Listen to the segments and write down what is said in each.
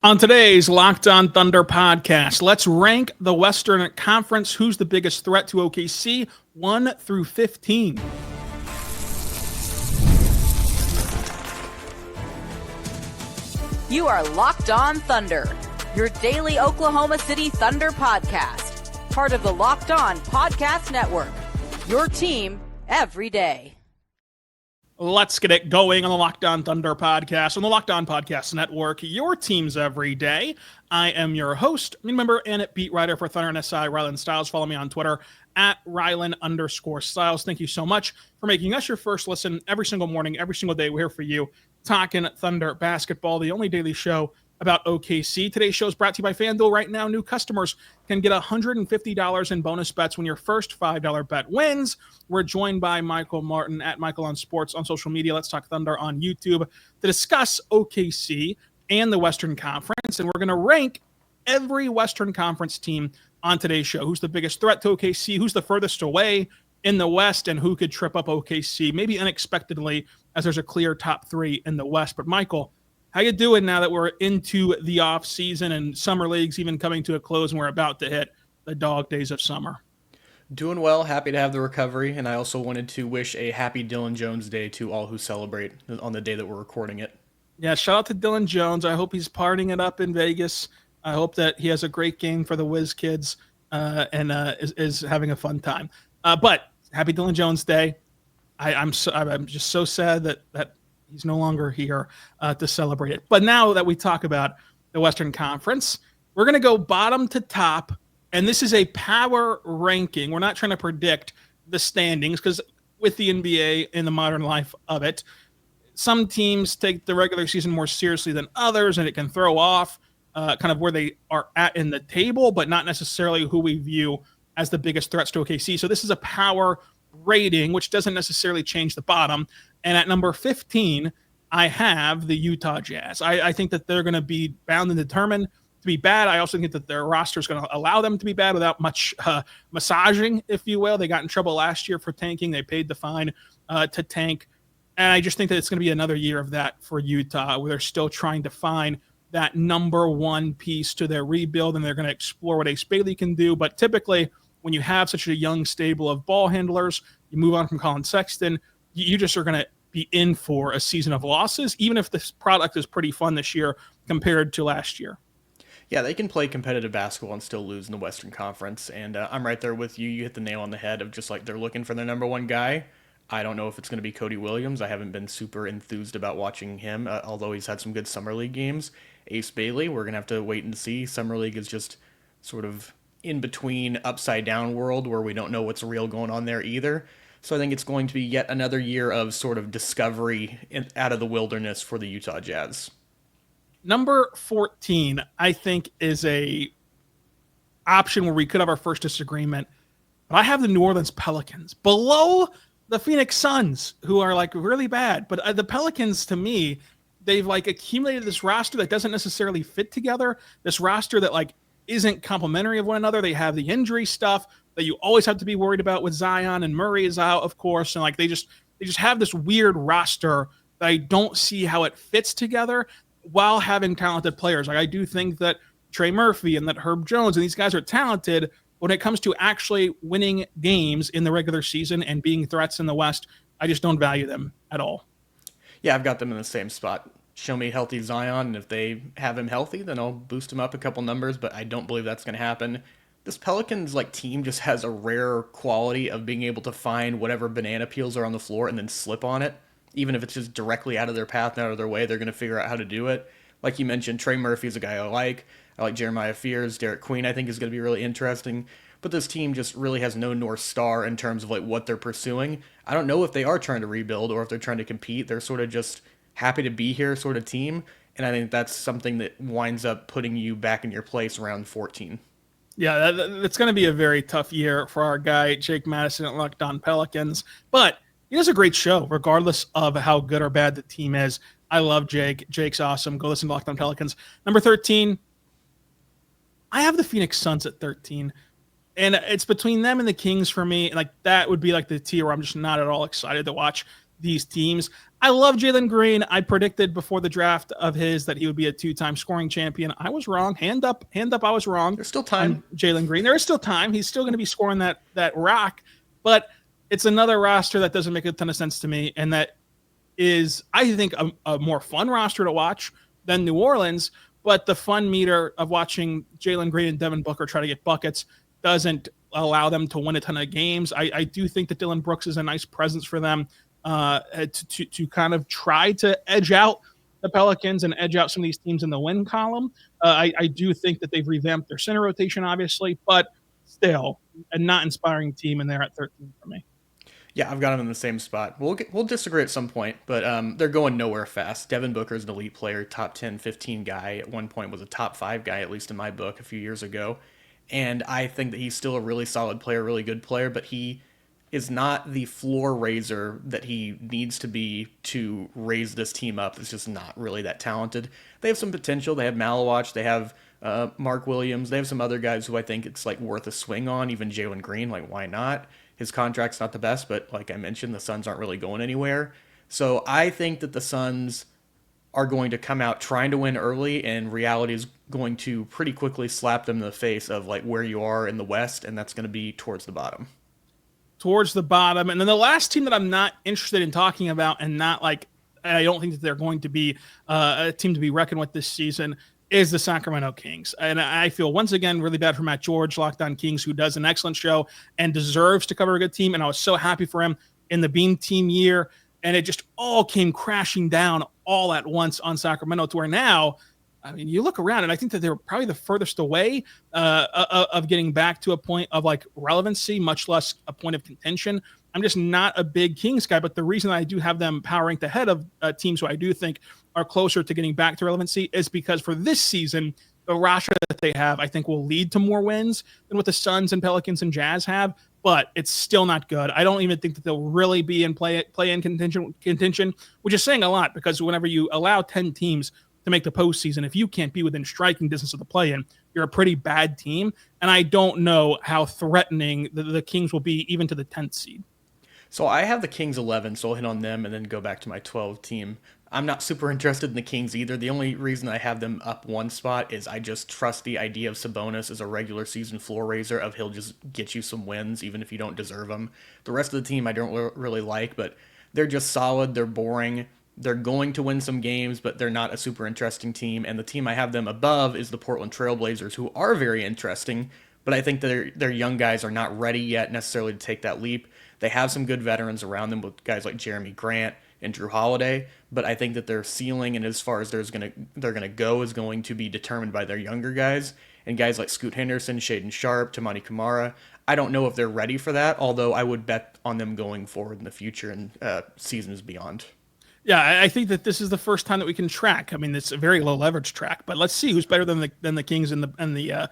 On today's Locked On Thunder podcast, let's rank the Western Conference. Who's the biggest threat to OKC? 1 through 15. You are Locked On Thunder, your daily Oklahoma City Thunder podcast. Part of the Locked On Podcast Network, your team every day. Let's get it going on the Locked On Thunder podcast on the Locked On Podcast Network, your teams every day. I am your host, member, and beat writer for Thunder and SI, Rylan Stiles. Follow me on Twitter at Rylan_Stiles. Thank you so much for making us your first listen every single morning, every single day. We're here for you, talking Thunder basketball, the only daily show about OKC. Today's show is brought to you by FanDuel. Right now, new customers can get $150 in bonus bets when your first $5 bet wins. We're joined by Michael Martin at Michael on Sports on social media. Let's Talk Thunder on YouTube to discuss OKC and the Western Conference. And we're going to rank every Western Conference team on today's show. Who's the biggest threat to OKC? Who's the furthest away in the West? And who could trip up OKC, maybe unexpectedly, as there's a clear top three in the West. But Michael, how you doing now that we're into the off season and summer leagues even coming to a close and we're about to hit the dog days of summer? Doing well, happy to have the recovery, and I also wanted to wish a happy Dylan Jones Day to all who celebrate on the day that we're recording it. Yeah, shout out to Dylan Jones. I hope he's partying it up in Vegas. I hope that he has a great game for the Wiz kids and is having a fun time. But happy Dylan Jones Day. I'm just so sad that he's no longer here to celebrate it. But now that we talk about the Western Conference, we're going to go bottom to top, and this is a power ranking. We're not trying to predict the standings because with the NBA and the modern life of it, some teams take the regular season more seriously than others, and it can throw off kind of where they are at in the table, but not necessarily who we view as the biggest threats to OKC. So this is a power rating, which doesn't necessarily change the bottom. And at number 15, I have the Utah Jazz. I think that they're going to be bound and determined to be bad. I also think that their roster is going to allow them to be bad without much massaging, if you will. They got in trouble last year for tanking. They paid the fine to tank. And I just think that it's going to be another year of that for Utah, where they're still trying to find that number one piece to their rebuild, and they're going to explore what Ace Bailey can do. But typically, when you have such a young stable of ball handlers, you move on from Colin Sexton, you just are going to be in for a season of losses, even if this product is pretty fun this year compared to last year. Yeah, they can play competitive basketball and still lose in the Western Conference, and I'm right there with you. You hit the nail on the head of just like they're looking for their number one guy. I don't know if it's going to be Cody Williams. I haven't been super enthused about watching him, although he's had some good Summer League games. Ace Bailey, we're going to have to wait and see. Summer League is just sort of in between upside down world where we don't know what's real going on there either. So I think it's going to be yet another year of sort of discovery out of the wilderness for the Utah Jazz. Number 14, I think, is a option where we could have our first disagreement. But I have the New Orleans Pelicans below the Phoenix Suns, who are like really bad. But the Pelicans, to me, they've like accumulated this roster that doesn't necessarily fit together. This roster that like isn't complementary of one another. They have the injury stuff that you always have to be worried about with Zion, and Murray is out, of course. And like they just have this weird roster that I don't see how it fits together while having talented players. Like I do think that Trey Murphy and that Herb Jones and these guys are talented. When it comes to actually winning games in the regular season and being threats in the West, I just don't value them at all. Yeah, I've got them in the same spot. Show me healthy Zion, and if they have him healthy, then I'll boost him up a couple numbers, but I don't believe that's going to happen. This Pelicans team just has a rare quality of being able to find whatever banana peels are on the floor and then slip on it. Even if it's just directly out of their path and out of their way, they're going to figure out how to do it. Like you mentioned, Trey Murphy is a guy I like. I like Jeremiah Fears. Derek Queen, I think, is going to be really interesting. But this team just really has no North Star in terms of what they're pursuing. I don't know if they are trying to rebuild or if they're trying to compete. They're sort of just happy to be here sort of team. And I think that's something that winds up putting you back in your place around 14. Yeah, it's going to be a very tough year for our guy, Jake Madison at Locked On Pelicans. But he does a great show, regardless of how good or bad the team is. I love Jake. Jake's awesome. Go listen to Locked On Pelicans. Number 13, I have the Phoenix Suns at 13. And it's between them and the Kings for me. Like that would be like the tier where I'm just not at all excited to watch these teams. I love Jalen Green. I predicted before the draft of his that he would be a 2-time scoring champion. I was wrong. Hand up. I was wrong. There's still time. On Jalen Green. There is still time. He's still going to be scoring that rock, but it's another roster that doesn't make a ton of sense to me, and that is, I think, a more fun roster to watch than New Orleans. But the fun meter of watching Jalen Green and Devin Booker try to get buckets doesn't allow them to win a ton of games. I do think that Dylan Brooks is a nice presence for them to kind of try to edge out the Pelicans and edge out some of these teams in the win column. I do think that they've revamped their center rotation, obviously, but still a not inspiring team, and they're at 13 for me. Yeah, I've got them in the same spot. We'll disagree at some point, but they're going nowhere fast. Devin Booker is an elite player, top 10, 15 guy. At one point was a top 5 guy, at least in my book, a few years ago. And I think that he's still a really solid player, really good player, but he is not the floor raiser that he needs to be to raise this team up. It's just not really that talented. They have some potential. They have Malawach. They have Mark Williams. They have some other guys who I think it's like worth a swing on. Even Jalen Green, like why not? His contract's not the best, but like I mentioned, the Suns aren't really going anywhere. So I think that the Suns are going to come out trying to win early, and reality is going to pretty quickly slap them in the face of like where you are in the West, and that's going to be towards the bottom. Towards the bottom. And then the last team that I'm not interested in talking about, and not like, I don't think that they're going to be a team to be reckoned with this season, is the Sacramento Kings. And I feel once again really bad for Matt George, Locked On Kings, who does an excellent show and deserves to cover a good team. And I was so happy for him in the Beam Team year. And it just all came crashing down all at once on Sacramento, to where now, I mean, you look around and I think that they were probably the furthest away of getting back to a point of like relevancy, much less a point of contention. I'm just not a big Kings guy, but the reason I do have them power ranked ahead of teams who I do think are closer to getting back to relevancy is because for this season, the roster that they have, I think, will lead to more wins than what the Suns and Pelicans and Jazz have, but it's still not good. I don't even think that they'll really be in play-in contention, which is saying a lot, because whenever you allow 10 teams to make the postseason, if you can't be within striking distance of the play-in, you're a pretty bad team, and I don't know how threatening the Kings will be even to the 10th seed. So I have the Kings 11, so I'll hit on them and then go back to my 12 team. I'm not super interested in the Kings either. The only reason I have them up one spot is I just trust the idea of Sabonis as a regular season floor raiser, of he'll just get you some wins even if you don't deserve them. The rest of the team I don't really like, but they're just solid. They're boring. They're going to win some games, but they're not a super interesting team. And the team I have them above is the Portland Trailblazers, who are very interesting, but I think their young guys are not ready yet necessarily to take that leap. They have some good veterans around them with guys like Jeremy Grant and Drew Holiday, but I think that their ceiling and as far as they're gonna go is going to be determined by their younger guys, and guys like Scoot Henderson, Shaedon Sharpe, Tamani Kamara. I don't know if they're ready for that, although I would bet on them going forward in the future and seasons beyond. Yeah, I think that this is the first time that we can track. I mean, it's a very low leverage track, but let's see who's better than the Kings and the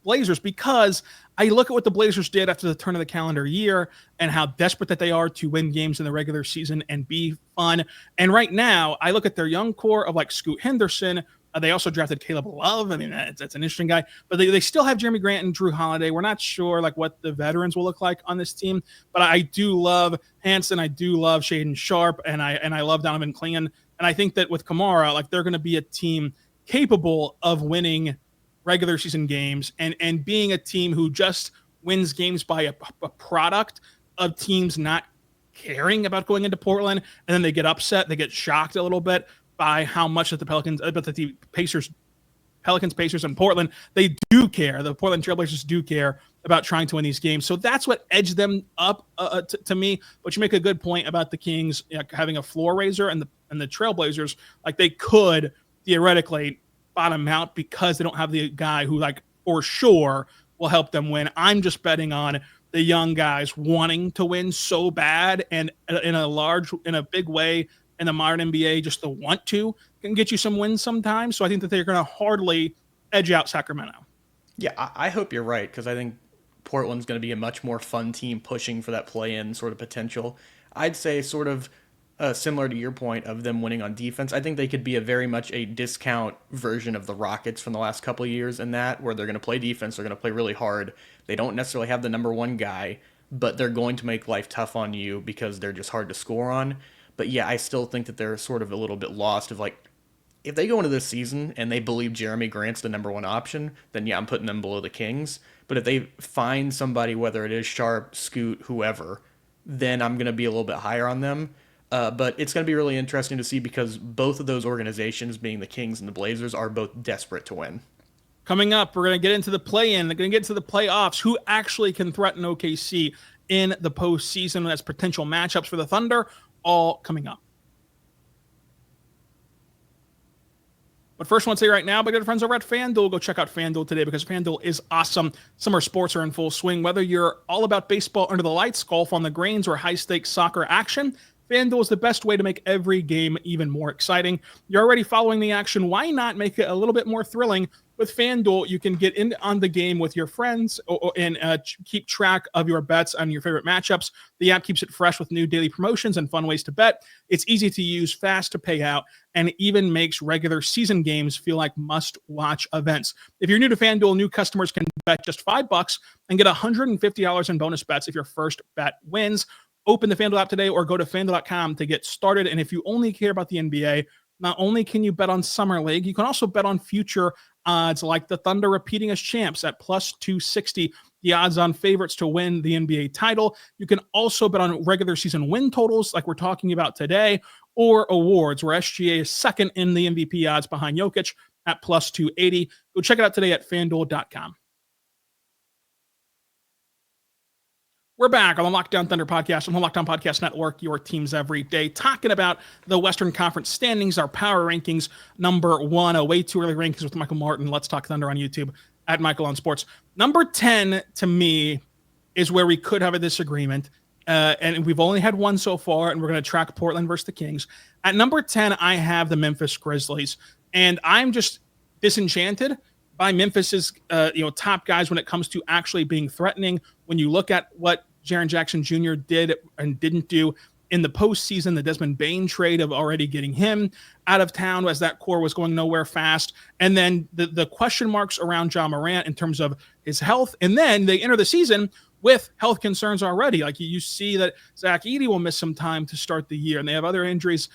Blazers, because I look at what the Blazers did after the turn of the calendar year and how desperate that they are to win games in the regular season and be fun. And right now, I look at their young core of like Scoot Henderson. They also drafted Caleb Love. I mean, that's an interesting guy. But they still have Jeremy Grant and Drew Holiday. We're not sure like what the veterans will look like on this team. But I do love Hanson. I do love Shaedon Sharpe. And I love Donovan Clingan. And I think that with Kamara, like they're going to be a team capable of winning regular season games and being a team who just wins games by a product of teams not caring about going into Portland, and then they get upset, they get shocked a little bit by how much that the Pelicans, Pacers, and Portland, they do care. The Portland Trailblazers do care about trying to win these games. So that's what edged them up to me. But you make a good point about the Kings having a floor raiser, and the Trailblazers, like they could theoretically bottom out because they don't have the guy who like for sure will help them win. I'm just betting on the young guys wanting to win so bad, and in a big way in the modern NBA, just the want to can get you some wins sometimes. So I think that they're going to hardly edge out Sacramento. Yeah, I hope you're right, because I think Portland's going to be a much more fun team pushing for that play-in sort of potential. I'd say sort of similar to your point of them winning on defense, I think they could be a very much a discount version of the Rockets from the last couple of years in that, where they're going to play defense, they're going to play really hard. They don't necessarily have the number one guy, but they're going to make life tough on you because they're just hard to score on. But yeah, I still think that they're sort of a little bit lost of like, if they go into this season and they believe Jeremy Grant's the number one option, then yeah, I'm putting them below the Kings. But if they find somebody, whether it is Sharp, Scoot, whoever, then I'm going to be a little bit higher on them. But it's going to be really interesting to see because both of those organizations, being the Kings and the Blazers, are both desperate to win. Coming up, we're going to get into the play-in. We're going to get to the playoffs. Who actually can threaten OKC in the postseason as potential matchups for the Thunder? All coming up. But first, I want to say right now, my good friends over at FanDuel, go check out FanDuel today because FanDuel is awesome. Summer sports are in full swing. Whether you're all about baseball under the lights, golf on the greens, or high-stakes soccer action, FanDuel is the best way to make every game even more exciting. You're already following the action. Why not make it a little bit more thrilling? With FanDuel, you can get in on the game with your friends and keep track of your bets on your favorite matchups. The app keeps it fresh with new daily promotions and fun ways to bet. It's easy to use, fast to pay out, and even makes regular season games feel like must-watch events. If you're new to FanDuel, new customers can bet just $5 and get $150 in bonus bets if your first bet wins. Open the FanDuel app today or go to FanDuel.com to get started. And if you only care about the NBA, not only can you bet on Summer League, you can also bet on future odds like the Thunder repeating as champs at plus 260, the odds on favorites to win the NBA title. You can also bet on regular season win totals like we're talking about today, or awards where SGA is second in the MVP odds behind Jokic at plus 280. Go check it out today at FanDuel.com. We're back on the Lockdown Thunder podcast on the Lockdown Podcast Network, your teams every day, talking about the Western Conference standings, our power rankings, number 1, a way too early rankings with Michael Martin. Let's Talk Thunder on YouTube at Michael on Sports. Number 10 to me is where we could have a disagreement, and we've only had one so far, and we're going to track Portland versus the Kings. At number 10, I have the Memphis Grizzlies, and I'm just disenchanted by Memphis's top guys when it comes to actually being threatening. When you look at what Jaren Jackson Jr. did and didn't do in the postseason, the Desmond Bane trade of already getting him out of town as that core was going nowhere fast. And then the question marks around Ja Morant in terms of his health. And then they enter the season with health concerns already. Like you see that Zach Edey will miss some time to start the year, and they have other injuries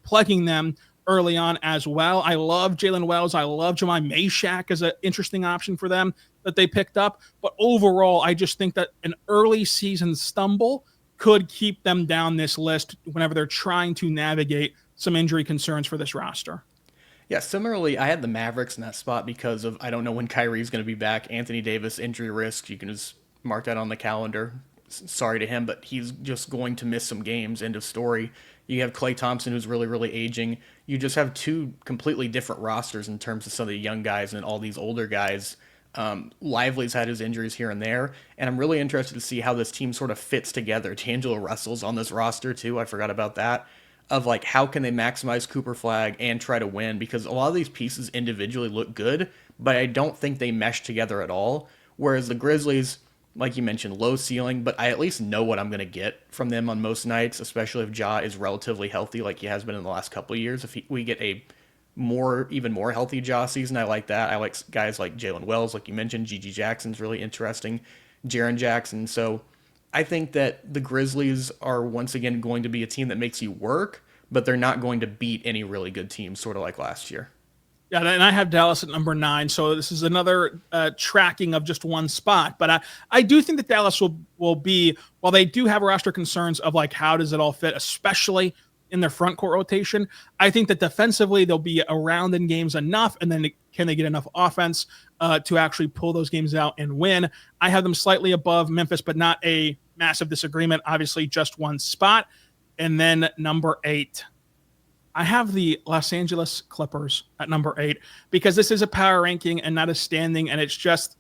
plaguing them early on as well. I love Jalen Wells. I love Jemai Meshack as an interesting option for them that they picked up. But overall, I just think that an early season stumble could keep them down this list whenever they're trying to navigate some injury concerns for this roster. Yeah, similarly, I had the Mavericks in that spot because of, I don't know when Kyrie's going to be back. Anthony Davis, injury risk. You can just mark that on the calendar. Sorry to him, but he's just going to miss some games. End of story. You have Klay Thompson, who's really, really aging. You just have two completely different rosters in terms of some of the young guys and all these older guys. Lively's had his injuries here and there, and I'm really interested to see how this team sort of fits together. D'Angelo Russell's on this roster, too. I forgot about that. Of, like, how can they maximize Cooper Flag and try to win? Because a lot of these pieces individually look good, but I don't think they mesh together at all. Whereas the Grizzlies, like you mentioned, low ceiling, but I at least know what I'm going to get from them on most nights, especially if Ja is relatively healthy like he has been in the last couple of years. If we get a even more healthy Ja season, I like that. I like guys like Jalen Wells, like you mentioned. Gigi Jackson's really interesting. Jaren Jackson. So I think that the Grizzlies are once again going to be a team that makes you work, but they're not going to beat any really good teams, sort of like last year. Yeah, and I have Dallas at number 9, so this is another tracking of just one spot. But I do think that Dallas will be, while they do have roster concerns of like how does it all fit, especially in their front court rotation, I think that defensively they'll be around in games enough, and then can they get enough offense to actually pull those games out and win? I have them slightly above Memphis, but not a massive disagreement. Obviously, just one spot. And then number 8. I have the Los Angeles Clippers at number 8 because this is a power ranking and not a standing, and it's just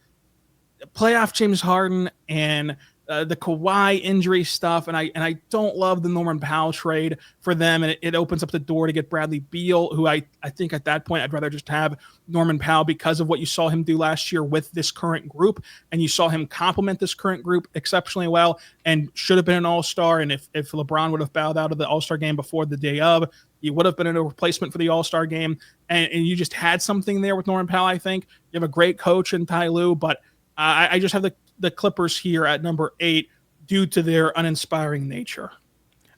playoff James Harden and the Kawhi injury stuff, and I don't love the Norman Powell trade for them, and it opens up the door to get Bradley Beal, who I think at that point I'd rather just have Norman Powell because of what you saw him do last year with this current group, and you saw him complement this current group exceptionally well and should have been an all-star, and if LeBron would have bowed out of the all-star game before the day of, he would have been a replacement for the all-star game, and you just had something there with Norman Powell, I think. You have a great coach in Ty Lue, but I just have the Clippers here at number 8 due to their uninspiring nature.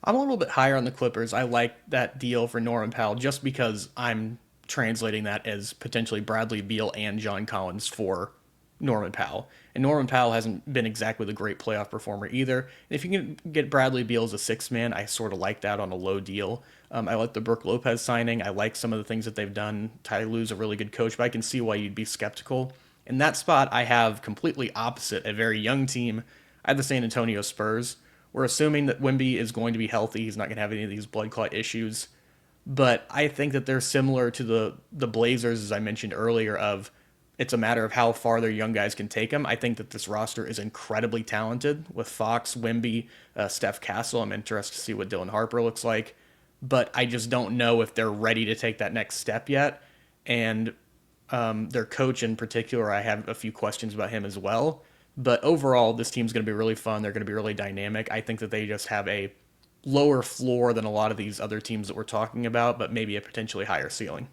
I'm a little bit higher on the Clippers. I like that deal for Norman Powell just because I'm translating that as potentially Bradley Beal and John Collins for Norman Powell. And Norman Powell hasn't been exactly the great playoff performer either. And if you can get Bradley Beal as a sixth man, I sort of like that on a low deal. I like the Brook Lopez signing. I like some of the things that they've done. Ty Lue's a really good coach, but I can see why you'd be skeptical. In that spot, I have completely opposite, a very young team. I have the San Antonio Spurs. We're assuming that Wemby is going to be healthy. He's not going to have any of these blood clot issues. But I think that they're similar to the Blazers, as I mentioned earlier, of it's a matter of how far their young guys can take them. I think that this roster is incredibly talented with Fox, Wemby, Steph Castle. I'm interested to see what Dylan Harper looks like. But I just don't know if they're ready to take that next step yet. And their coach in particular, I have a few questions about him as well. But overall, this team's going to be really fun. They're going to be really dynamic. I think that they just have a lower floor than a lot of these other teams that we're talking about, but maybe a potentially higher ceiling.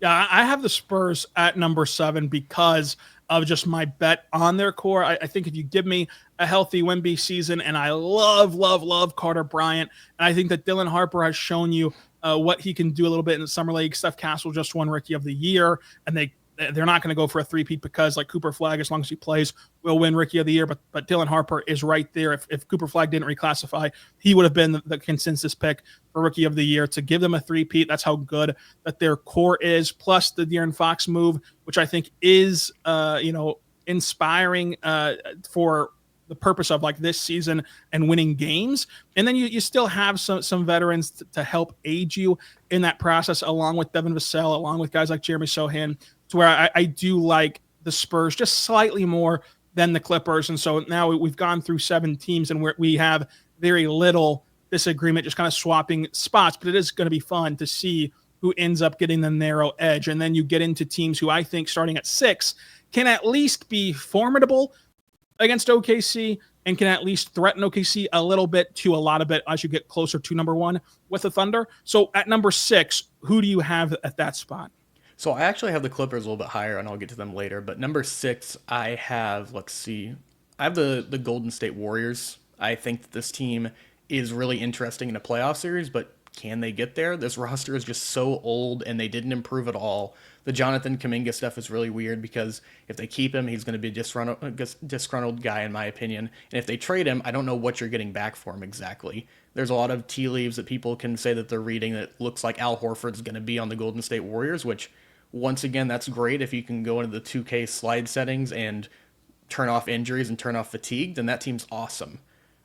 Yeah, I have the Spurs at number 7 because of just my bet on their core. I think if you give me a healthy Wemby season, and I love Carter Bryant, and I think that Dylan Harper has shown you what he can do a little bit in the summer league. Steph Castle just won Rookie of the Year, and they're not going to go for a three-peat because, like, Cooper Flagg, as long as he plays, will win Rookie of the Year. But Dylan Harper is right there. If Cooper Flagg didn't reclassify, he would have been the consensus pick for Rookie of the Year. To give them a three-peat, that's how good that their core is. Plus the De'Aaron Fox move, which I think is, inspiring for the purpose of like this season and winning games. And then you still have some veterans to help aid you in that process, along with Devin Vassell, along with guys like Jeremy Sohan, to where I do like the Spurs just slightly more than the Clippers. And so now we've gone through 7 teams and we have very little disagreement, just kind of swapping spots, but it is going to be fun to see who ends up getting the narrow edge. And then you get into teams who I think starting at 6 can at least be formidable against OKC and can at least threaten OKC a little bit to a lot of it as you get closer to number 1 with the Thunder. So at number 6, who do you have at that spot? So I actually have the Clippers a little bit higher, and I'll get to them later. But number 6, I have, I have the Golden State Warriors. I think that this team is really interesting in a playoff series, but can they get there? This roster is just so old, and they didn't improve at all. The Jonathan Kuminga stuff is really weird because if they keep him, he's going to be a disgruntled guy, in my opinion. And if they trade him, I don't know what you're getting back for him exactly. There's a lot of tea leaves that people can say that they're reading that looks like Al Horford's going to be on the Golden State Warriors, which, once again, that's great. If you can go into the 2K slide settings and turn off injuries and turn off fatigue, then that team's awesome.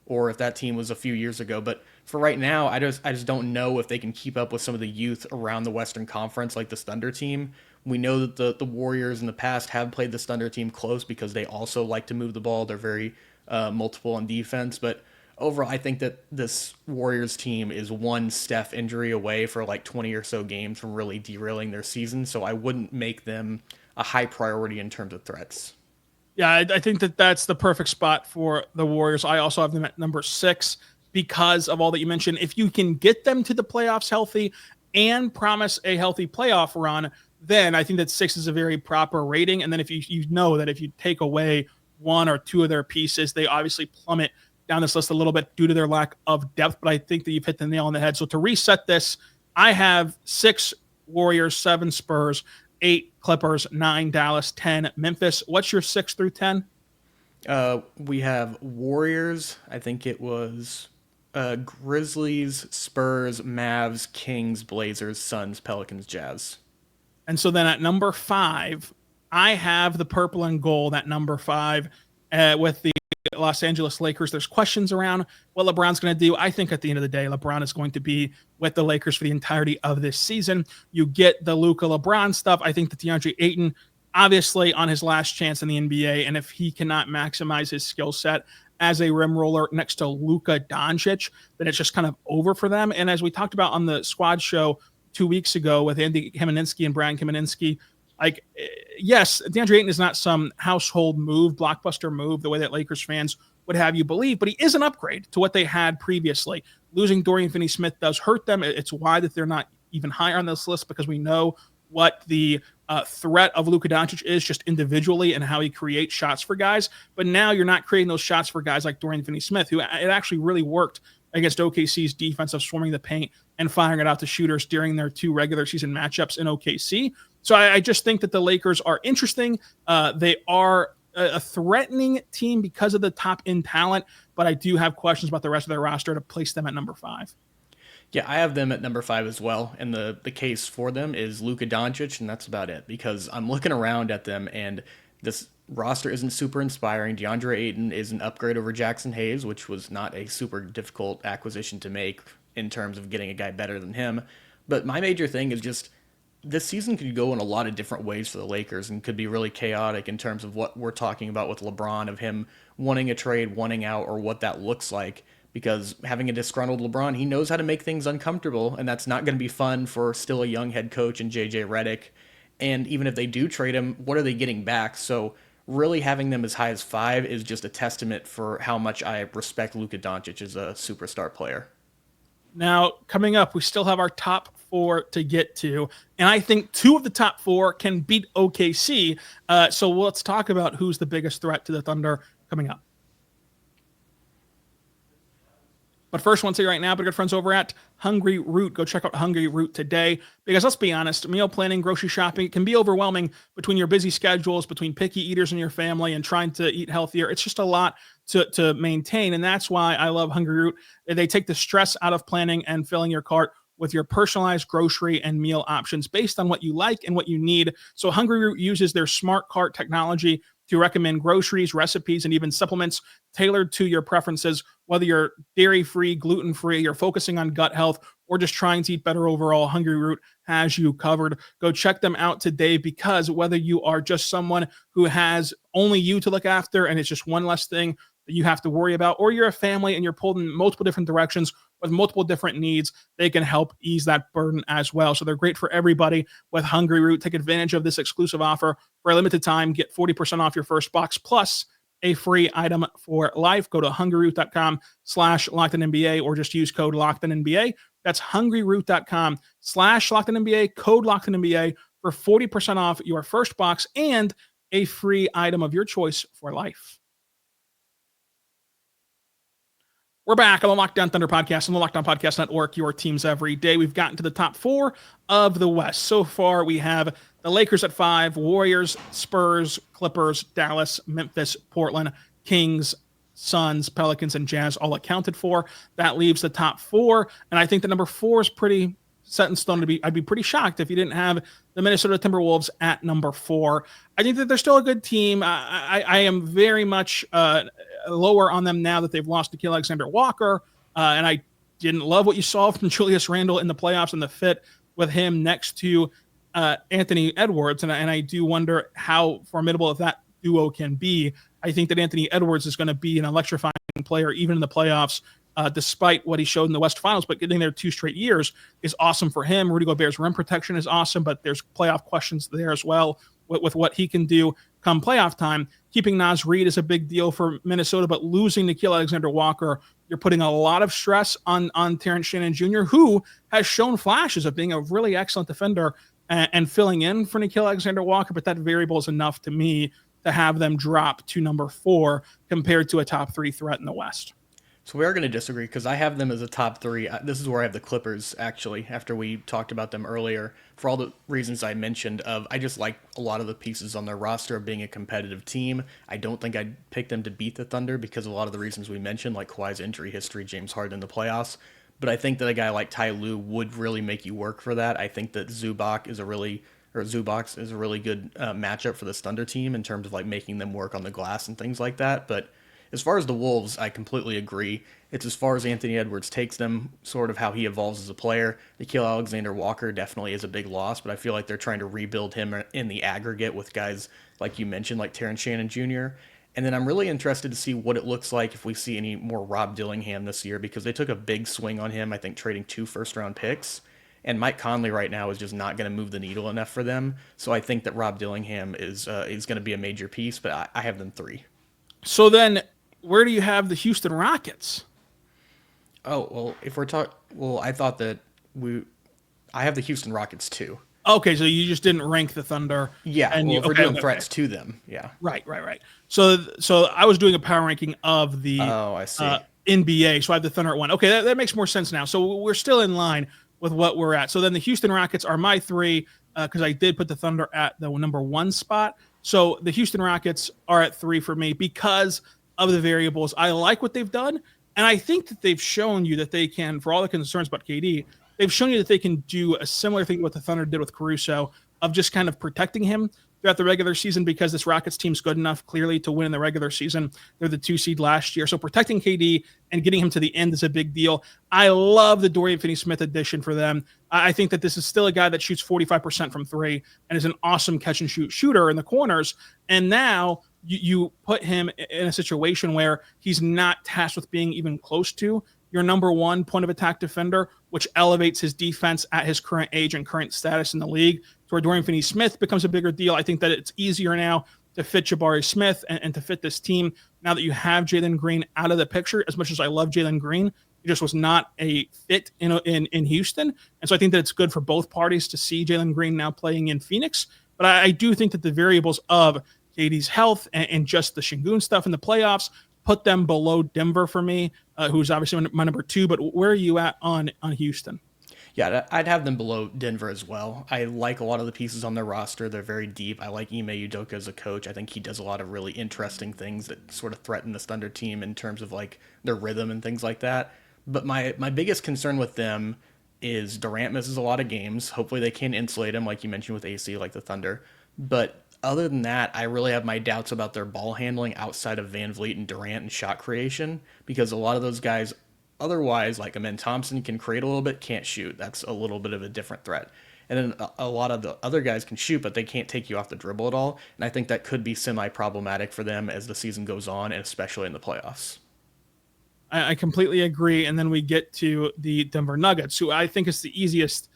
Or if that team was a few years ago. But for right now, I just don't know if they can keep up with some of the youth around the Western Conference, like this Thunder team. We know that the Warriors in the past have played this Thunder team close because they also like to move the ball. They're very multiple on defense. But overall, I think that this Warriors team is one Steph injury away for like 20 or so games from really derailing their season. So I wouldn't make them a high priority in terms of threats. Yeah, I think that's the perfect spot for the Warriors. I also have them at number 6 because of all that you mentioned. If you can get them to the playoffs healthy and promise a healthy playoff run, then I think that 6 is a very proper rating. And then if you know that if you take away 1 or 2 of their pieces, they obviously plummet down this list a little bit due to their lack of depth. But I think that you've hit the nail on the head. So to reset this, I have 6 Warriors, 7 Spurs, 8 Clippers, 9 Dallas, 10 Memphis. What's your 6 through 10? We have Warriors. I think it was Grizzlies, Spurs, Mavs, Kings, Blazers, Suns, Pelicans, Jazz. And so then at number 5, I have the purple and gold at number 5 with the Los Angeles Lakers. There's questions around what LeBron's going to do. I think at the end of the day, LeBron is going to be with the Lakers for the entirety of this season. You get the Luka LeBron stuff. I think that DeAndre Ayton, obviously on his last chance in the NBA, and if he cannot maximize his skill set as a rim roller next to Luka Doncic, then it's just kind of over for them. And as we talked about on the squad show 2 weeks ago with Andy Kameninski and Brian Kameninski, like, yes, DeAndre Ayton is not some household move, blockbuster move, the way that Lakers fans would have you believe, but he is an upgrade to what they had previously. Losing Dorian Finney-Smith does hurt them. It's why that they're not even higher on this list, because we know what the threat of Luka Doncic is just individually and how he creates shots for guys. But now you're not creating those shots for guys like Dorian Finney-Smith, who it actually really worked against OKC's defense of swarming the paint and firing it out to shooters during their 2 regular season matchups in OKC. So I just think that the Lakers are interesting. They are a threatening team because of the top end talent, but I do have questions about the rest of their roster to place them at number 5. Yeah, I have them at number 5 as well, and the case for them is Luka Doncic, and that's about it, because I'm looking around at them, and this roster isn't super inspiring. DeAndre Ayton is an upgrade over Jackson Hayes, which was not a super difficult acquisition to make in terms of getting a guy better than him. But my major thing is just this season could go in a lot of different ways for the Lakers and could be really chaotic in terms of what we're talking about with LeBron, of him wanting a trade, wanting out, or what that looks like. Because having a disgruntled LeBron, he knows how to make things uncomfortable, and that's not going to be fun for still a young head coach in JJ Redick. And even if they do trade him, what are they getting back? So really having them as high as 5 is just a testament for how much I respect Luka Doncic as a superstar player. Now, coming up, we still have our top 4 to get to, and I think 2 of the top 4 can beat OKC. So let's talk about who's the biggest threat to the Thunder coming up. But first, I want to say right now, but good friends over at Hungry Root, go check out Hungry Root today. Because let's be honest, meal planning, grocery shopping can be overwhelming between your busy schedules, between picky eaters in your family and trying to eat healthier. It's just a lot to maintain. And that's why I love Hungry Root. They take the stress out of planning and filling your cart with your personalized grocery and meal options based on what you like and what you need. So Hungry Root uses their smart cart technology to recommend groceries, recipes, and even supplements tailored to your preferences, whether you're dairy-free, gluten-free, you're focusing on gut health, or just trying to eat better overall. Hungry Root has you covered. Go check them out today, because whether you are just someone who has only you to look after and it's just one less thing that you have to worry about, or you're a family and you're pulled in multiple different directions with multiple different needs, they can help ease that burden as well. So they're great for everybody with Hungry Root. Take advantage of this exclusive offer for a limited time. Get 40% off your first box plus a free item for life. Go to hungryroot.com/LockedOnNBA or just use code LockedOnNBA. That's hungryroot.com/LockedOnNBA, code LockedOnNBA for 40% off your first box and a free item of your choice for life. We're back on the Locked On Thunder podcast on the Locked On Podcast Network, your teams every day. We've gotten to the top 4 of the West. So far, we have the Lakers at 5, Warriors, Spurs, Clippers, Dallas, Memphis, Portland, Kings, Suns, Pelicans, and Jazz all accounted for. That leaves the top 4, and I think the number 4 is pretty set in stone to be. I'd be pretty shocked if you didn't have the Minnesota Timberwolves at number 4. I think that they're still a good team. I am very much lower on them now that they've lost Gilgeous-Alexander Walker, and I didn't love what you saw from Julius Randle in the playoffs and the fit with him next to Anthony Edwards, and I do wonder how formidable that duo can be. I think that Anthony Edwards is going to be an electrifying player even in the playoffs, despite what he showed in the West Finals, but getting there 2 straight years is awesome for him. Rudy Gobert's rim protection is awesome, but there's playoff questions there as well with what he can do come playoff time. Keeping Naz Reid is a big deal for Minnesota, but losing Gilgeous-Alexander Walker, you're putting a lot of stress on Terrence Shannon Jr., who has shown flashes of being a really excellent defender and filling in for Gilgeous-Alexander Walker, but that variable is enough to me to have them drop to number 4 compared to a top 3 threat in the West. So we are going to disagree, because I have them as a top 3. This is where I have the Clippers, actually, after we talked about them earlier. For all the reasons I mentioned, I just like a lot of the pieces on their roster of being a competitive team. I don't think I'd pick them to beat the Thunder because of a lot of the reasons we mentioned, like Kawhi's injury history, James Harden in the playoffs. But I think that a guy like Ty Lue would really make you work for that. I think that Zubac is a really good matchup for this Thunder team in terms of like making them work on the glass and things like that. But as far as the Wolves, I completely agree. It's as far as Anthony Edwards takes them, sort of how he evolves as a player. Gilgeous-Alexander Walker definitely is a big loss, but I feel like they're trying to rebuild him in the aggregate with guys like you mentioned, like Terrence Shannon Jr. And then I'm really interested to see what it looks like if we see any more Rob Dillingham this year, because they took a big swing on him, I think trading 2 first-round picks. And Mike Conley right now is just not going to move the needle enough for them. So I think that Rob Dillingham is going to be a major piece, but I have them 3. So then, where do you have the Houston Rockets? Oh, well, if we're talking, I thought that I have the Houston Rockets 2. Okay, so you just didn't rank the Thunder. Yeah, and we're doing threats to them. Yeah. Right. So I was doing a power ranking of the. Oh, I see. NBA. So I have the Thunder at 1. Okay, that makes more sense now. So we're still in line with what we're at. So then the Houston Rockets are my 3 because I did put the Thunder at the number 1 spot. So the Houston Rockets are at 3 for me because of the variables. I like what they've done, and I think that they've shown you that they can, for all the concerns about KD, they've shown you that they can do a similar thing to what the Thunder did with Caruso of just kind of protecting him throughout the regular season because this Rockets team's good enough clearly to win in the regular season. They're the 2 seed last year. So protecting KD and getting him to the end is a big deal. I love the Dorian Finney-Smith addition for them. I think that this is still a guy that shoots 45% from 3 and is an awesome catch and shoot shooter in the corners. And now you put him in a situation where he's not tasked with being even close to your number 1 point of attack defender, which elevates his defense at his current age and current status in the league. To where Dorian Finney-Smith becomes a bigger deal. I think that it's easier now to fit Jabari Smith and to fit this team now that you have Jalen Green out of the picture. As much as I love Jalen Green, he just was not a fit in Houston. And so I think that it's good for both parties to see Jalen Green now playing in Phoenix. But I do think that the variables of KD's health and just the Şengün stuff in the playoffs put them below Denver for me, who's obviously my number 2. But where are you at on Houston? Yeah, I'd have them below Denver as well. I like a lot of the pieces on their roster. They're very deep. I like Ime Udoka as a coach. I think he does a lot of really interesting things that sort of threaten this Thunder team in terms of like their rhythm and things like that. But my biggest concern with them is Durant misses a lot of games. Hopefully they can insulate him, like you mentioned with AC, like the Thunder. But other than that, I really have my doubts about their ball handling outside of Van Vliet and Durant and shot creation because a lot of those guys otherwise, like Amen Thompson, can create a little bit, can't shoot. That's a little bit of a different threat. And then a lot of the other guys can shoot, but they can't take you off the dribble at all. And I think that could be semi-problematic for them as the season goes on, and especially in the playoffs. I completely agree. And then we get to the Denver Nuggets, who I think is the easiest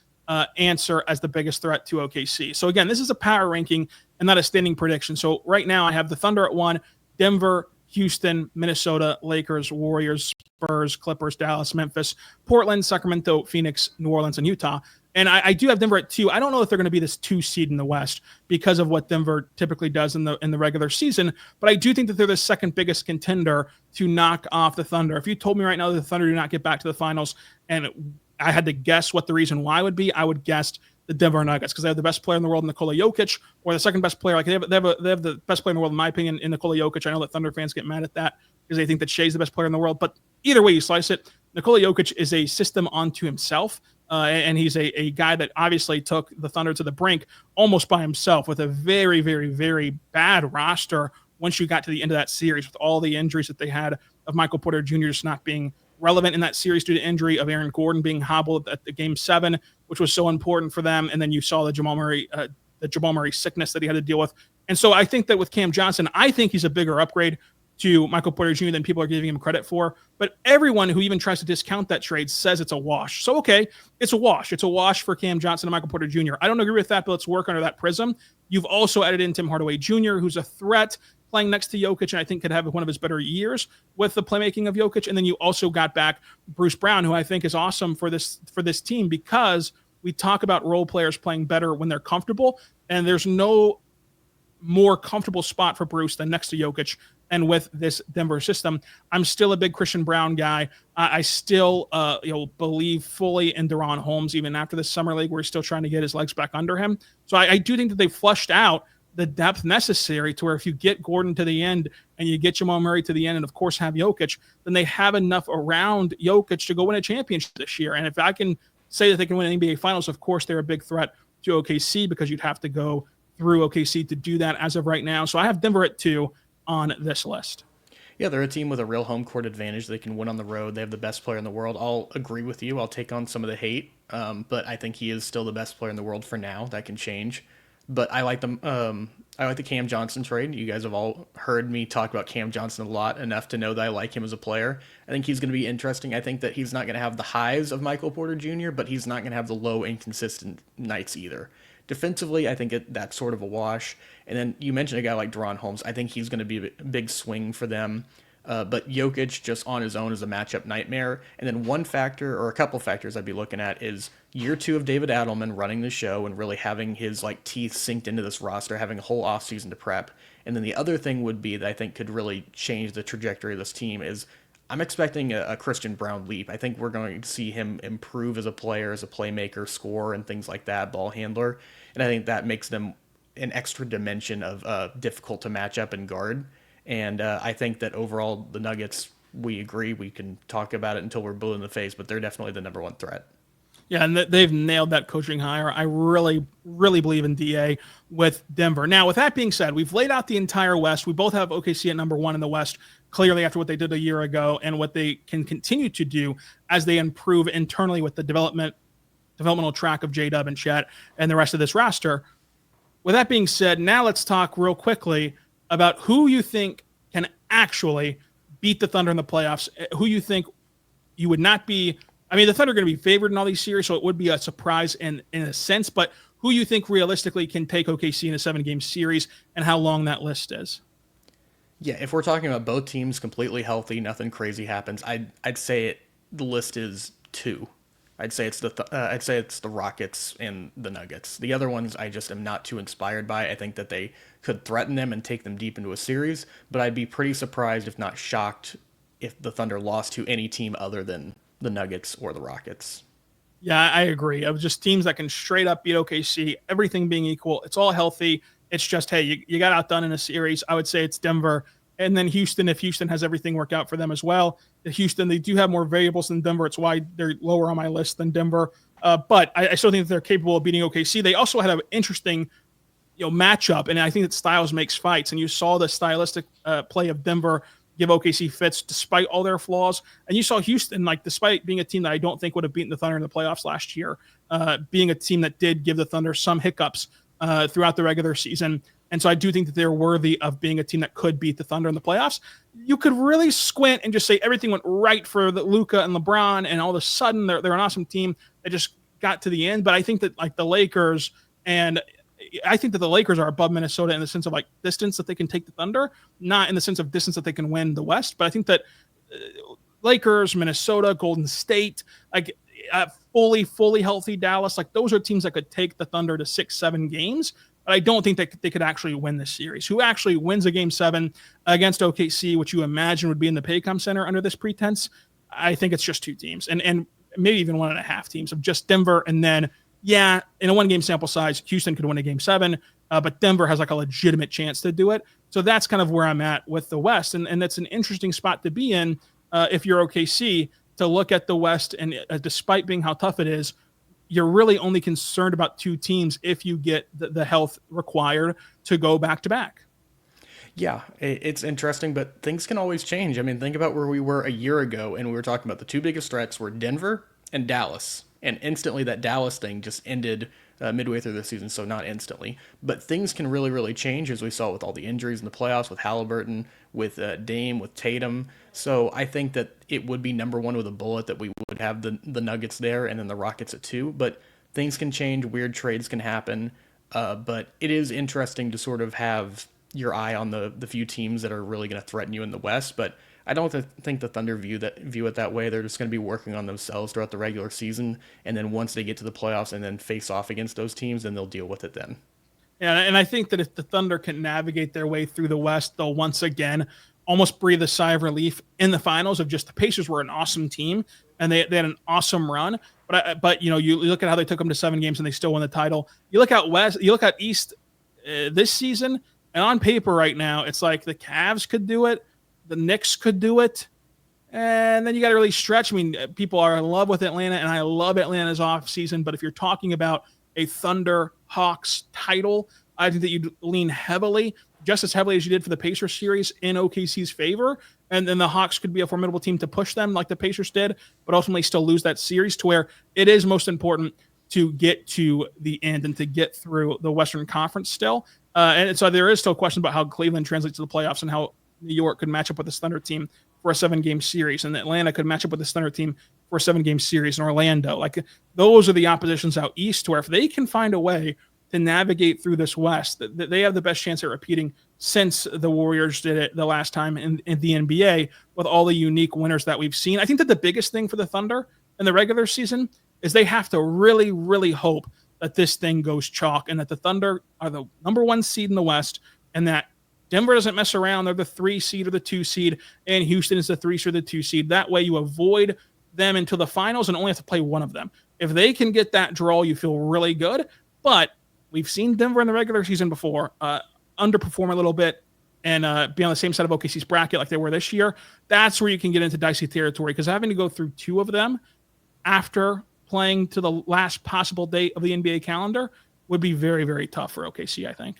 answer as the biggest threat to OKC. So again, this is a power ranking and not a standing prediction. So right now I have the Thunder at 1, Denver, Houston, Minnesota, Lakers, Warriors, Spurs, Clippers, Dallas, Memphis, Portland, Sacramento, Phoenix, New Orleans, and Utah. And I do have Denver at 2. I don't know if they're going to be this 2 seed in the West because of what Denver typically does in the regular season. But I do think that they're the second biggest contender to knock off the Thunder. If you told me right now that the Thunder do not get back to the finals and I had to guess what the reason why would be, I would guess the Denver Nuggets because they have the best player in the world, Nikola Jokic, or the second best player. Like they have the best player in the world, in my opinion, in Nikola Jokic. I know that Thunder fans get mad at that because they think that Shea's the best player in the world. But either way you slice it, Nikola Jokic is a system unto himself. And he's a guy that obviously took the Thunder to the brink almost by himself with a very, very, very bad roster once you got to the end of that series with all the injuries that they had of Michael Porter Jr. just not being relevant in that series due to injury, of Aaron Gordon being hobbled at the Game 7, which was so important for them. And then you saw the Jamal Murray sickness that he had to deal with. And so I think that with Cam Johnson, I think he's a bigger upgrade to Michael Porter Jr. than people are giving him credit for. But everyone who even tries to discount that trade says it's a wash. So, okay, it's a wash. It's a wash for Cam Johnson and Michael Porter Jr. I don't agree with that, but let's work under that prism. You've also added in Tim Hardaway Jr., who's a threat playing next to Jokic, and I think could have one of his better years with the playmaking of Jokic. And then you also got back Bruce Brown, who I think is awesome for this team because we talk about role players playing better when they're comfortable, and there's no more comfortable spot for Bruce than next to Jokic. And with this Denver system, I'm still a big Christian Brown guy. I still believe fully in De'Ron Holmes, even after the summer league, where he's still trying to get his legs back under him. So I do think that they flushed out the depth necessary to where if you get Gordon to the end and you get Jamal Murray to the end and, of course, have Jokic, then they have enough around Jokic to go win a championship this year. And if I can say that they can win NBA Finals, of course, they're a big threat to OKC because you'd have to go through OKC to do that as of right now. So I have Denver at 2 on this list. Yeah, they're a team with a real home court advantage. They can win on the road. They have the best player in the world. I'll agree with you. I'll take on some of the hate, but I think he is still the best player in the world for now. That can change. But I like them. I like the Cam Johnson trade. You guys have all heard me talk about Cam Johnson a lot, enough to know that I like him as a player. I think he's going to be interesting. I think that he's not going to have the highs of Michael Porter Jr., but he's not going to have the low, inconsistent nights either. Defensively, I think that's sort of a wash. And then you mentioned a guy like De'Ron Holmes. I think he's going to be a big swing for them. But Jokic just on his own is a matchup nightmare. And then one factor, or a couple factors I'd be looking at, is year 2 of David Adelman running the show and really having his teeth synced into this roster, having a whole offseason to prep. And then the other thing would be that I think could really change the trajectory of this team is I'm expecting a Christian Brown leap. I think we're going to see him improve as a player, as a playmaker, scorer, and things like that, ball handler. And I think that makes them an extra dimension of difficult to match up and guard. And I think that overall, the Nuggets, we agree. We can talk about it until we're blue in the face, but they're definitely the number one threat. Yeah, and they've nailed that coaching hire. I really, really believe in DA with Denver. Now, with that being said, we've laid out the entire West. We both have OKC at number one in the West, clearly after what they did a year ago and what they can continue to do as they improve internally with the developmental track of J-Dub and Chet and the rest of this roster. With that being said, now let's talk real quickly about who you think can actually beat the Thunder in the playoffs, who you think you would not be. I mean, the Thunder are going to be favored in all these series, so it would be a surprise in a sense, but who you think realistically can take OKC in a 7-game series and how long that list is? Yeah, if we're talking about both teams completely healthy, nothing crazy happens, I'd say the list is 2. I'd say it's the Rockets and the Nuggets. The other ones I just am not too inspired by. I think that they could threaten them and take them deep into a series, but I'd be pretty surprised, if not shocked, if the Thunder lost to any team other than the Nuggets or the Rockets. Yeah, I agree. Of just teams that can straight up beat OKC, everything being equal. It's all healthy. It's just, hey, you got outdone in a series. I would say it's Denver. And then Houston, if Houston has everything work out for them as well. Houston, they do have more variables than Denver. It's why they're lower on my list than Denver. But I still think that they're capable of beating OKC. They also had an interesting matchup, and I think that Stiles makes fights. And you saw the stylistic play of Denver give OKC fits despite all their flaws. And you saw Houston, despite being a team that I don't think would have beaten the Thunder in the playoffs last year, being a team that did give the Thunder some hiccups throughout the regular season. And so I do think that they're worthy of being a team that could beat the Thunder in the playoffs. You could really squint and just say everything went right for Luka and LeBron, and all of a sudden they're an awesome team that just got to the end. But I think that the Lakers, and I think that the Lakers are above Minnesota in the sense of distance that they can take the Thunder, not in the sense of distance that they can win the West. But I think that Lakers, Minnesota, Golden State, fully healthy Dallas, those are teams that could take the Thunder to 6-7 games. But I don't think that they could actually win this series. Who actually wins a Game 7 against OKC, which you imagine would be in the Paycom Center under this pretense? I think it's just 2 teams, and maybe even 1.5 teams of just Denver. And then, yeah, in a 1-game sample size, Houston could win a Game 7, but Denver has a legitimate chance to do it. So that's kind of where I'm at with the West, and that's an interesting spot to be in if you're OKC, to look at the West, and despite being how tough it is, you're really only concerned about 2 teams if you get the health required to go back-to-back. Yeah, it's interesting, but things can always change. I mean, think about where we were a year ago, and we were talking about the 2 biggest threats were Denver and Dallas. And instantly that Dallas thing just ended midway through the season, so not instantly. But things can really, really change, as we saw with all the injuries in the playoffs, with Halliburton, with Dame, with Tatum. So I think that it would be number 1 with a bullet that we would have the Nuggets there and then the Rockets at 2. But things can change, weird trades can happen. But it is interesting to sort of have your eye on the few teams that are really going to threaten you in the West. But I don't think the Thunder view it that way. They're just going to be working on themselves throughout the regular season, and then once they get to the playoffs and then face off against those teams, then they'll deal with it then. Yeah, and I think that if the Thunder can navigate their way through the West, they'll once again almost breathe a sigh of relief in the finals of just the Pacers were an awesome team, and they had an awesome run. But you look at how they took them to 7 games and they still won the title. You look out West, you look out East this season, and on paper right now, it's the Cavs could do it. The Knicks could do it. And then you got to really stretch. I mean, people are in love with Atlanta, and I love Atlanta's offseason. But if you're talking about a Thunder Hawks title, I think that you'd lean heavily, just as heavily as you did for the Pacers series, in OKC's favor. And then the Hawks could be a formidable team to push them like the Pacers did, but ultimately still lose that series, to where it is most important to get to the end and to get through the Western Conference still. And so there is still a question about how Cleveland translates to the playoffs and how New York could match up with this Thunder team for a 7-game series, and Atlanta could match up with this Thunder team for a 7-game series in Orlando. Those are the oppositions out East, where if they can find a way to navigate through this West, they have the best chance at repeating since the Warriors did it the last time in the NBA, with all the unique winners that we've seen. I think that the biggest thing for the Thunder in the regular season is they have to really, really hope that this thing goes chalk, and that the Thunder are the number 1 seed in the West, and that Denver doesn't mess around. They're the 3 seed or the 2 seed, and Houston is the 3 seed or the 2 seed. That way you avoid them until the finals and only have to play one of them. If they can get that draw, you feel really good. But we've seen Denver in the regular season before underperform a little bit and be on the same side of OKC's bracket like they were this year. That's where you can get into dicey territory, because having to go through 2 of them after playing to the last possible date of the NBA calendar would be very, very tough for OKC, I think.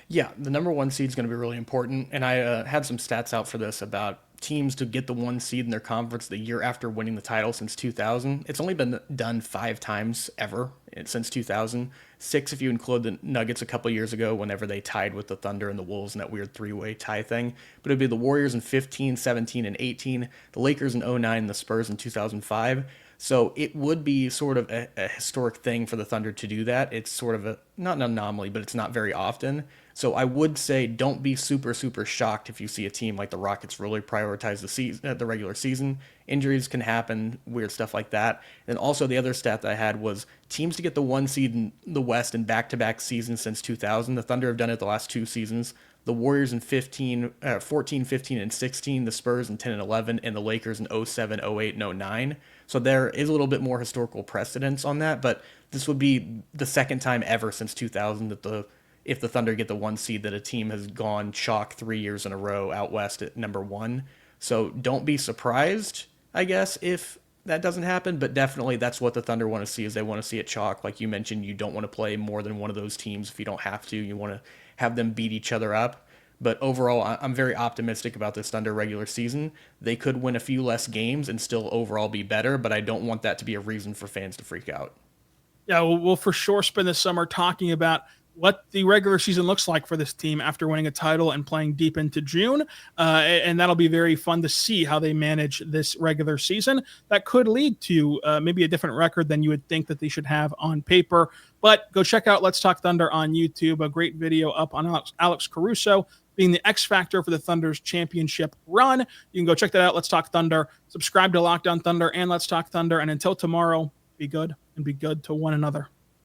Yeah, the number 1 seed is going to be really important. And I had some stats out for this about teams to get the 1 seed in their conference the year after winning the title since 2000. It's only been done 5 times ever since 2000. 6 if you include the Nuggets a couple years ago whenever they tied with the Thunder and the Wolves in that weird 3-way tie thing. But it'd be the Warriors in 15, 17, and 18, the Lakers in 09, and the Spurs in 2005. So it would be sort of a historic thing for the Thunder to do that. It's sort of not an anomaly, but it's not very often. So I would say don't be super, super shocked if you see a team like the Rockets really prioritize the regular season. Injuries can happen, weird stuff like that. And also the other stat that I had was teams to get the 1 seed in the West in back-to-back seasons since 2000. The Thunder have done it the last 2 seasons. The Warriors in 14, 15, and 16, the Spurs in 10 and 11, and the Lakers in 07, 08, and 09. So there is a little bit more historical precedence on that, but this would be the second time ever since 2000 that if the Thunder get the 1 seed that a team has gone chalk 3 years in a row out west at number 1. So don't be surprised, I guess, if that doesn't happen, but definitely that's what the Thunder want to see, is they want to see it chalk. Like you mentioned, you don't want to play more than one of those teams if you don't have to. You want to have them beat each other up. But overall, I'm very optimistic about this Thunder regular season. They could win a few less games and still overall be better, but I don't want that to be a reason for fans to freak out. Yeah, we'll for sure spend the summer talking about what the regular season looks like for this team after winning a title and playing deep into June. And that'll be very fun to see how they manage this regular season. That could lead to maybe a different record than you would think that they should have on paper. But go check out Let's Talk Thunder on YouTube, a great video up on Alex Caruso being the X factor for the Thunder's championship run. You can go check that out. Let's Talk Thunder. Subscribe to Locked On Thunder and Let's Talk Thunder. And until tomorrow, be good and be good to one another.